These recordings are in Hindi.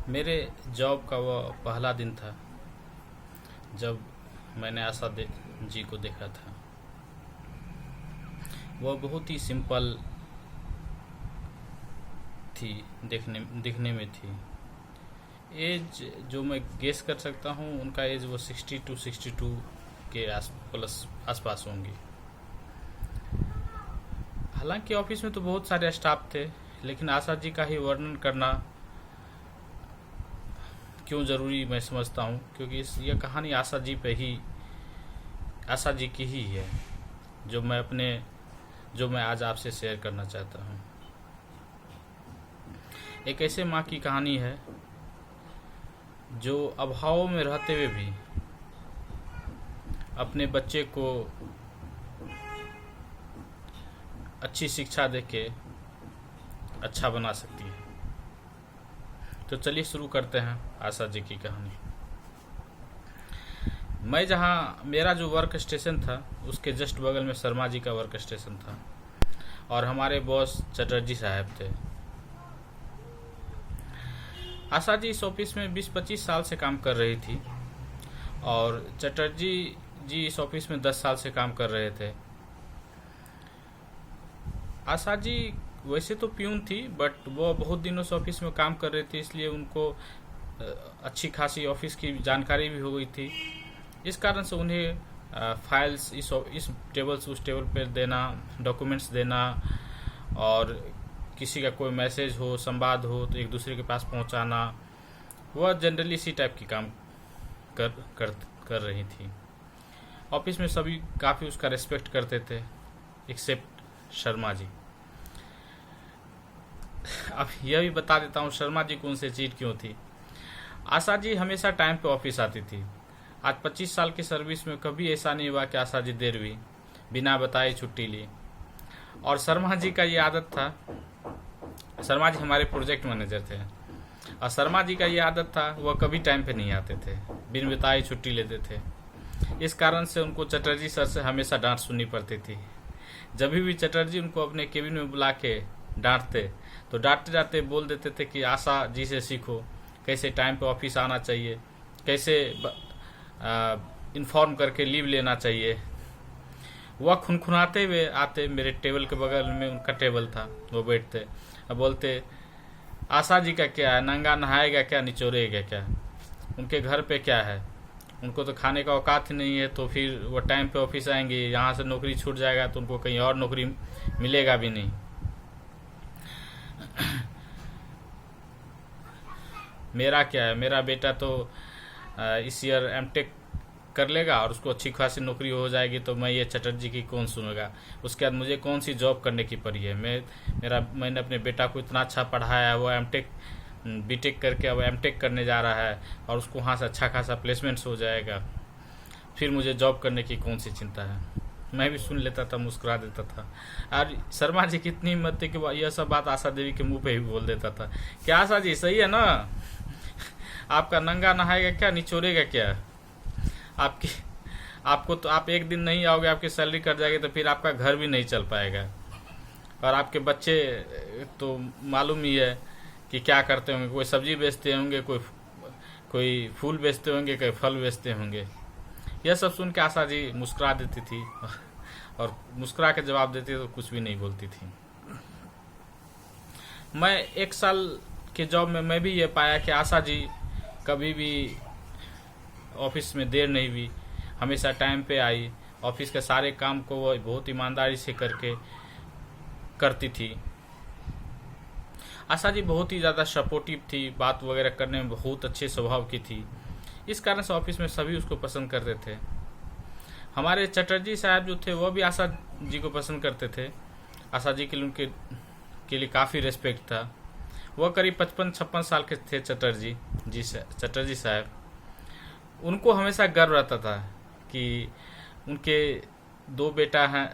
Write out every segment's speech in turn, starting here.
मेरे जॉब का वो पहला दिन था जब मैंने जी को देखा था। वह बहुत ही सिंपल थी, दिखने में थी। एज जो मैं गेस कर सकता हूँ, उनका एज वो 62 के आसपास होंगी। हालांकि ऑफिस में तो बहुत सारे स्टाफ थे, लेकिन आशा जी का ही वर्णन करना क्यों ज़रूरी मैं समझता हूँ, क्योंकि यह कहानी आशा जी की ही है, जो मैं आज आपसे शेयर करना चाहता हूँ। एक ऐसे माँ की कहानी है जो अभाव में रहते हुए भी अपने बच्चे को अच्छी शिक्षा देके अच्छा बना सकती है। तो चलिए शुरू करते हैं आशा जी की कहानी। मेरा जो वर्क स्टेशन था, उसके जस्ट बगल में शर्मा जी का वर्क स्टेशन था और हमारे बॉस चटर्जी साहब थे। आशा जी इस ऑफिस में 20-25 साल से काम कर रही थी और चटर्जी जी इस ऑफिस में 10 साल से काम कर रहे थे। आशा जी वैसे तो प्यून थी, बट वो बहुत दिनों से ऑफिस में काम कर रही थी, इसलिए उनको अच्छी खासी ऑफिस की जानकारी भी हो गई थी। इस कारण से उन्हें फाइल्स इस टेबल से उस टेबल पर देना, डॉक्यूमेंट्स देना और किसी का कोई मैसेज हो, संवाद हो तो एक दूसरे के पास पहुंचाना, वह जनरली इसी टाइप की काम कर रही थी। ऑफिस में सभी काफ़ी उसका रेस्पेक्ट करते थे, एक्सेप्ट शर्मा जी। अब यह भी बता देता हूँ शर्मा जी को उनसे चीट क्यों थी। आशा जी हमेशा टाइम पे ऑफिस आती थी। आज 25 साल की सर्विस में कभी ऐसा नहीं हुआ कि आशा जी देर हुई, बिना बताए छुट्टी ली। और शर्मा जी का ये आदत था, शर्मा जी हमारे प्रोजेक्ट मैनेजर थे और शर्मा जी का ये आदत था, वह कभी टाइम पे नहीं आते थे, बिन बताए छुट्टी लेते थे। इस कारण से उनको चटर्जी सर से हमेशा डांट सुननी पड़ती थी। जब भी चटर्जी उनको अपने केबिन में बुला के डांटते तो डांटते जाते बोल देते थे कि आशा जी से सीखो कैसे टाइम पे ऑफिस आना चाहिए, कैसे इन्फॉर्म करके लीव लेना चाहिए। वह खुनखुनाते हुए आते, मेरे टेबल के बगल में उनका टेबल था, वो बैठते और बोलते आशा जी का क्या है, नंगा नहाएगा क्या, निचोड़ेगा क्या, उनके घर पे क्या है, उनको तो खाने का औकात ही नहीं है, तो फिर वो टाइम पे ऑफिस आएंगे, यहाँ से नौकरी छूट जाएगा तो उनको कहीं और नौकरी मिलेगा भी नहीं। मेरा क्या है, मेरा बेटा तो इस ईयर एमटेक कर लेगा और उसको अच्छी खासी नौकरी हो जाएगी, तो मैं ये चटर्जी की कौन सुनेगा। उसके बाद मुझे कौन सी जॉब करने की पड़ी है। मैंने अपने बेटा को इतना अच्छा पढ़ाया है, वो एमटेक बीटेक करके अब एमटेक करने जा रहा है और उसको वहाँ से अच्छा खासा प्लेसमेंट्स हो जाएगा, फिर मुझे जॉब करने की कौन सी चिंता है। मैं भी सुन लेता था, मुस्कुरा देता था। और शर्मा जी की इतनी हिम्मत थी कि यह सब बात आशा देवी के मुंह पे ही बोल देता था। क्या आशा जी सही है ना, आपका नंगा नहाएगा क्या, निचोड़ेगा क्या, आपको तो आप एक दिन नहीं आओगे, आपकी सैलरी कट जाएगी, तो फिर आपका घर भी नहीं चल पाएगा। और आपके बच्चे तो मालूम ही है कि क्या करते होंगे, कोई सब्जी बेचते होंगे, कोई फूल बेचते होंगे, कोई फल बेचते होंगे। यह सब सुन के आशा जी मुस्कुरा देती थी और मुस्कुरा के जवाब देती तो कुछ भी नहीं बोलती थी। मैं 1 साल के जॉब में मैं भी ये पाया कि आशा जी कभी भी ऑफिस में देर नहीं हुई, हमेशा टाइम पे आई, ऑफिस के सारे काम को वो बहुत ईमानदारी से करती थी। आशा जी बहुत ही ज़्यादा सपोर्टिव थी, बात वगैरह करने में बहुत अच्छे स्वभाव की थी। इस कारण से ऑफिस में सभी उसको पसंद करते थे। हमारे चटर्जी साहब जो थे, वो भी आशा जी को पसंद करते थे। आशा जी के लिए के लिए काफ़ी रेस्पेक्ट था। वह करीब 55-56 साल के थे चटर्जी साहब। उनको हमेशा गर्व रहता था कि उनके 2 बेटा हैं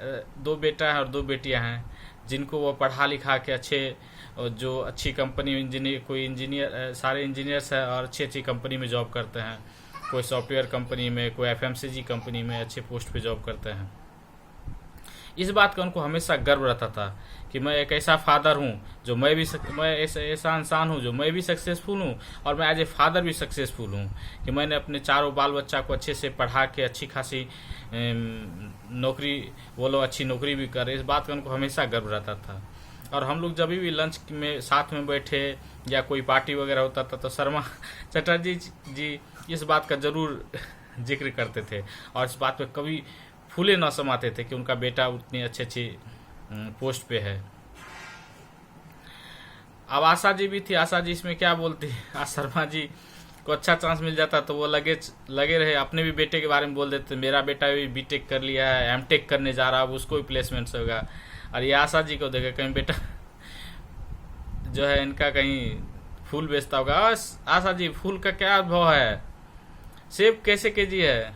और 2 बेटियां हैं, जिनको वो पढ़ा लिखा के जो अच्छी कंपनी सारे इंजीनियर्स हैं और अच्छी कंपनी में जॉब करते हैं। कोई सॉफ्टवेयर कंपनी में, कोई एफएमसीजी कंपनी में अच्छे पोस्ट पे जॉब करते हैं। इस बात का उनको हमेशा गर्व रहता था कि मैं एक ऐसा फादर हूँ जो मैं ऐसा इंसान हूँ जो मैं भी सक्सेसफुल हूँ और मैं एज ए फादर भी सक्सेसफुल हूँ कि मैंने अपने चारों बाल बच्चा को अच्छे से पढ़ा के अच्छी खासी नौकरी, वो लोग अच्छी नौकरी भी कर रहे। इस बात का उनको हमेशा गर्व रहता था। और हम लोग जब भी लंच में साथ में बैठे या कोई पार्टी वगैरह होता था तो शर्मा चटर्जी जी इस बात का जरूर जिक्र करते थे और इस बात पे कभी फूले न समाते थे कि उनका बेटा उतनी अच्छी पोस्ट पे है। अब आशा जी भी थी। आशा जी इसमें क्या बोलती, आज शर्मा जी को अच्छा चांस मिल जाता तो वो लगे रहे अपने भी बेटे के बारे में बोल देते, मेरा बेटा भी बीटेक कर लिया है, एमटेक करने जा रहा है, अब उसको भी प्लेसमेंट होगा। और ये आशा जी को देखे कहीं बेटा जो है इनका कहीं फूल बेचता होगा। आशा जी फूल का क्या भाव है, सेब कैसे केजी है।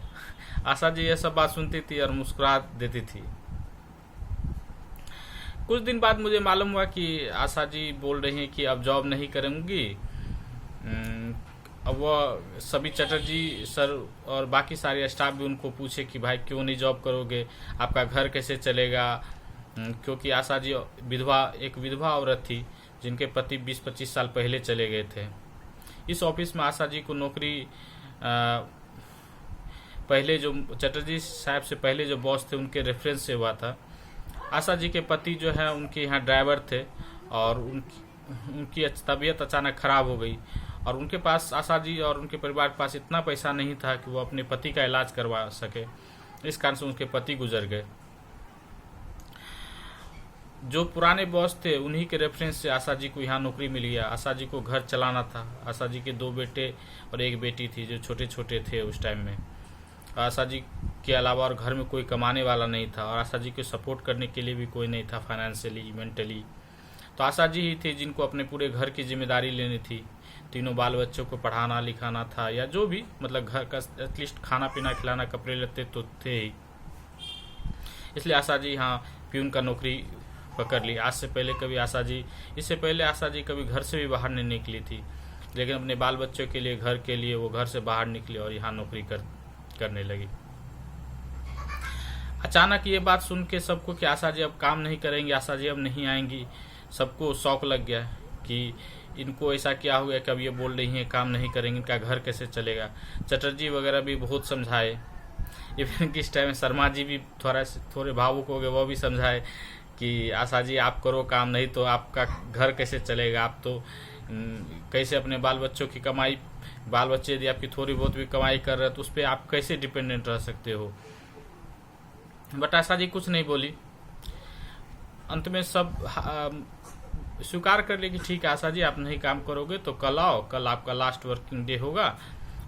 आशा जी ये सब बात सुनती थी और मुस्कुरा देती थी। कुछ दिन बाद मुझे मालूम हुआ कि आशा जी बोल रही हैं कि अब जॉब नहीं करूंगी। अब वो सभी चटर्जी सर और बाकी सारे स्टाफ भी उनको पूछे कि भाई क्यों नहीं जॉब करोगे, आपका घर कैसे चलेगा, क्योंकि आशा जी एक विधवा औरत थी जिनके पति 20-25 साल पहले चले गए थे। इस ऑफिस में आशा जी को नौकरी पहले जो चटर्जी साहब से पहले जो बॉस थे उनके रेफरेंस से हुआ था। आशा जी के पति जो है उनके यहाँ ड्राइवर थे और उनकी तबीयत अचानक खराब हो गई और उनके पास आशा जी और उनके परिवार के पास इतना पैसा नहीं था कि वो अपने पति का इलाज करवा सके। इस कारण से उनके पति गुजर गए। जो पुराने बॉस थे उन्हीं के रेफरेंस से आशा जी को यहाँ नौकरी मिल गया। आशा जी को घर चलाना था। आशा जी के 2 बेटे और 1 बेटी थी जो छोटे छोटे थे उस टाइम में। आशा जी के अलावा और घर में कोई कमाने वाला नहीं था और आशा जी को सपोर्ट करने के लिए भी कोई नहीं था फाइनेंशियली, मेंटली। तो आशा जी ही थी जिनको अपने पूरे घर की जिम्मेदारी लेनी थी। तीनों बाल बच्चों को पढ़ाना लिखाना था या जो भी मतलब घर का एटलीस्ट खाना पीना खिलाना, कपड़े लत्ते तो थे ही। इसलिए आशा जी हाँ प्यून का नौकरी पकड़ ली। इससे पहले आशा जी कभी घर से भी बाहर नहीं निकली थी, लेकिन अपने बाल बच्चों के लिए, घर के लिए वो घर से बाहर निकली और यहाँ नौकरी करने लगी। अचानक ये बात सुन के सबको कि आशा जी अब काम नहीं करेंगी, आशा जी अब नहीं आएंगी, सबको शौक लग गया कि इनको ऐसा क्या हो गया कि अब ये बोल रही हैं काम नहीं करेंगे, इनका घर कैसे चलेगा। चटर्जी वगैरह भी बहुत समझाए। इवन किस टाइम शर्मा जी भी थोड़े भावुक हो गए, वो भी समझाए कि आशा जी आप करो काम, नहीं तो आपका घर कैसे चलेगा, आप तो कैसे अपने बाल बच्चों की कमाई, बाल बच्चे यदि आपकी थोड़ी बहुत भी कमाई कर रहे हैं तो उस पर आप कैसे डिपेंडेंट रह सकते हो। बट आशा जी कुछ नहीं बोली। अंत में सब स्वीकार कर ले कि ठीक है आशा जी आप नहीं काम करोगे तो कल आओ, कल आपका लास्ट वर्किंग डे होगा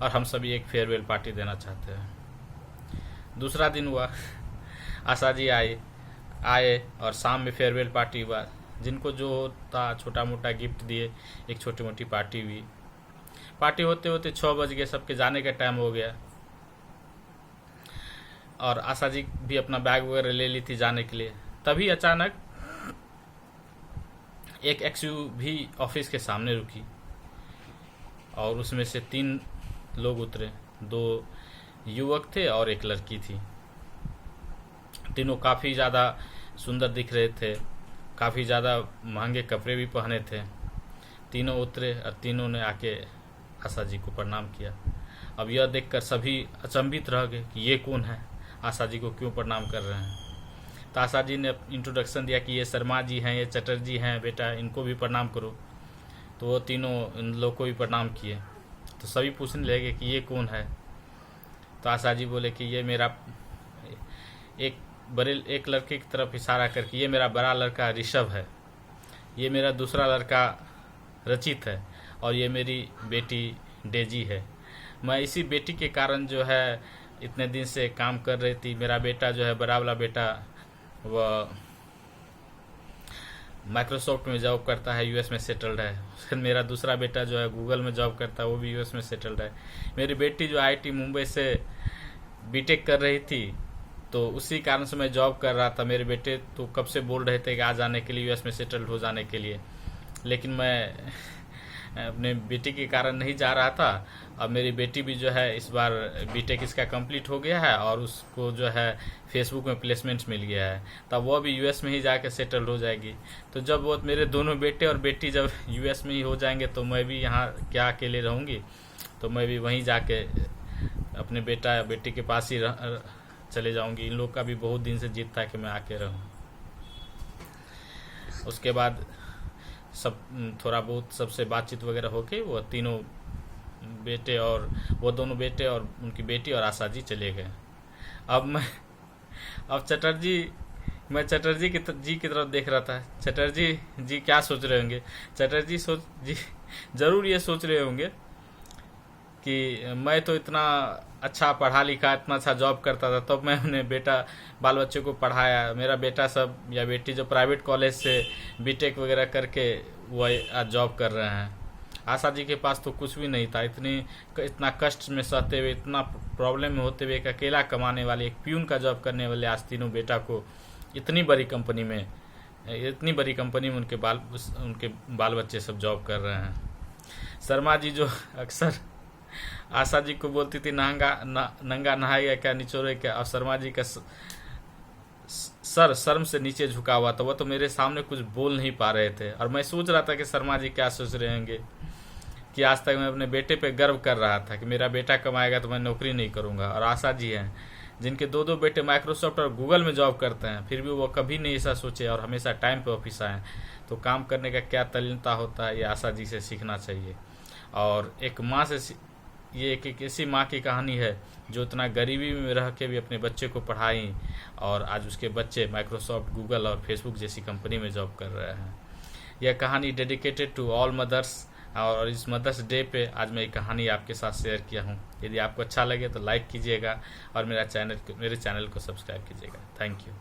और हम सभी एक फेयरवेल पार्टी देना चाहते हैं। दूसरा दिन हुआ, आशा जी आए और शाम में फेयरवेल पार्टी हुआ। जिनको जो था छोटा मोटा गिफ्ट दिए, एक छोटी मोटी पार्टी हुई। पार्टी होते होते 6 बज गए, सबके जाने का टाइम हो गया और आशा जी भी अपना बैग वगैरह ले ली थी जाने के लिए। तभी अचानक एक एक्सयूवी ऑफिस के सामने रुकी और उसमें से 3 लोग उतरे। 2 युवक थे और 1 लड़की थी। तीनों काफ़ी ज़्यादा सुंदर दिख रहे थे, काफ़ी ज़्यादा महंगे कपड़े भी पहने थे। तीनों उतरे और तीनों ने आके आशा जी को प्रणाम किया। अब यह देखकर सभी अचंभित रह गए कि ये कौन है, आशा जी को क्यों प्रणाम कर रहे हैं। तो आशा जी ने इंट्रोडक्शन दिया कि ये शर्मा जी हैं, ये चटर्जी हैं, बेटा इनको भी प्रणाम करो। तो वो तीनों इन लोग को भी प्रणाम किए। तो सभी पूछने लगे कि ये कौन है। तो आशा जी बोले कि ये मेरा एक लड़के की तरफ इशारा करके, ये मेरा बड़ा लड़का ऋषभ है, ये मेरा दूसरा लड़का रचित है और ये मेरी बेटी डेजी है। मैं इसी बेटी के कारण जो है इतने दिन से काम कर रही थी। मेरा बेटा जो है, बड़ा वाला बेटा, वह माइक्रोसॉफ्ट में जॉब करता है, यूएस में सेटल्ड है। फिर मेरा दूसरा बेटा जो है गूगल में जॉब करता है, वो भी यूएस में सेटल्ड है। मेरी बेटी जो आईआईटी मुंबई से बीटेक कर रही थी, तो उसी कारण से मैं जॉब कर रहा था। मेरे बेटे तो कब से बोल रहे थे कि आ जाने के लिए, यूएस में सेटल्ड हो जाने के लिए, लेकिन मैं अपने बेटी के कारण नहीं जा रहा था। अब मेरी बेटी भी जो है इस बार बीटेक इसका कंप्लीट हो गया है और उसको जो है फेसबुक में प्लेसमेंट मिल गया है, तब वो भी यूएस में ही जाके सेटल हो जाएगी। तो जब वो मेरे दोनों बेटे और बेटी जब यूएस में ही हो जाएंगे तो मैं भी यहाँ क्या अकेले रहूँगी, तो मैं भी वहीं जाके अपने बेटा या बेटी के पास ही चले जाऊंगी। इन लोग का भी बहुत दिन से जिद था कि मैं आके रहूं। उसके बाद सब थोड़ा बहुत सबसे बातचीत वगैरह होके वो तीनों बेटे और वो दोनों बेटे और उनकी बेटी और आशा जी चले गए। अब मैं चटर्जी की तरफ देख रहा था। चटर्जी जी क्या सोच रहे होंगे? चटर्जी जी जरूर ये सोच रहे होंगे कि मैं तो इतना अच्छा पढ़ा लिखा, इतना अच्छा जॉब करता था, तब मैं अपने बाल बच्चे को पढ़ाया। मेरा बेटा सब या बेटी जो प्राइवेट कॉलेज से बीटेक वगैरह करके वो आज जॉब कर रहे हैं। आशा जी के पास तो कुछ भी नहीं था। इतना कष्ट में सहते हुए, इतना प्रॉब्लम में होते हुए, एक अकेला कमाने वाले, एक प्यून का जॉब करने वाले आज तीनों बेटा को इतनी बड़ी कंपनी में उनके बाल बच्चे सब जॉब कर रहे हैं। शर्मा जी जो अक्सर आशा जी को बोलती थी नंगा नहाएगा क्या, निचोड़े क्या, और शर्मा जी का सर शर्म से नीचे झुका हुआ था। वो तो मेरे सामने कुछ बोल नहीं पा रहे थे और मैं सोच रहा था कि शर्मा जी क्या सोच रहे होंगे कि आज तक मैं अपने बेटे पे गर्व कर रहा था कि मेरा बेटा कमाएगा तो मैं नौकरी नहीं करूंगा। और आशा जी हैं जिनके दो बेटे माइक्रोसॉफ्ट और गूगल में जॉब करते हैं, फिर भी वो कभी नहीं ऐसा सोचे और हमेशा टाइम पे ऑफिस आए। तो काम करने का क्या तल्लीनता होता है, ये आशा जी से सीखना चाहिए। और एक माँ से ये एक ऐसी माँ की कहानी है जो इतना गरीबी में रह के भी अपने बच्चे को पढ़ाई और आज उसके बच्चे माइक्रोसॉफ्ट, गूगल और फेसबुक जैसी कंपनी में जॉब कर रहे हैं। यह कहानी डेडिकेटेड टू ऑल मदर्स, और इस मदर्स डे पे आज मैं ये कहानी आपके साथ शेयर किया हूँ। यदि आपको अच्छा लगे तो लाइक कीजिएगा और मेरे चैनल को सब्सक्राइब कीजिएगा। Thank you.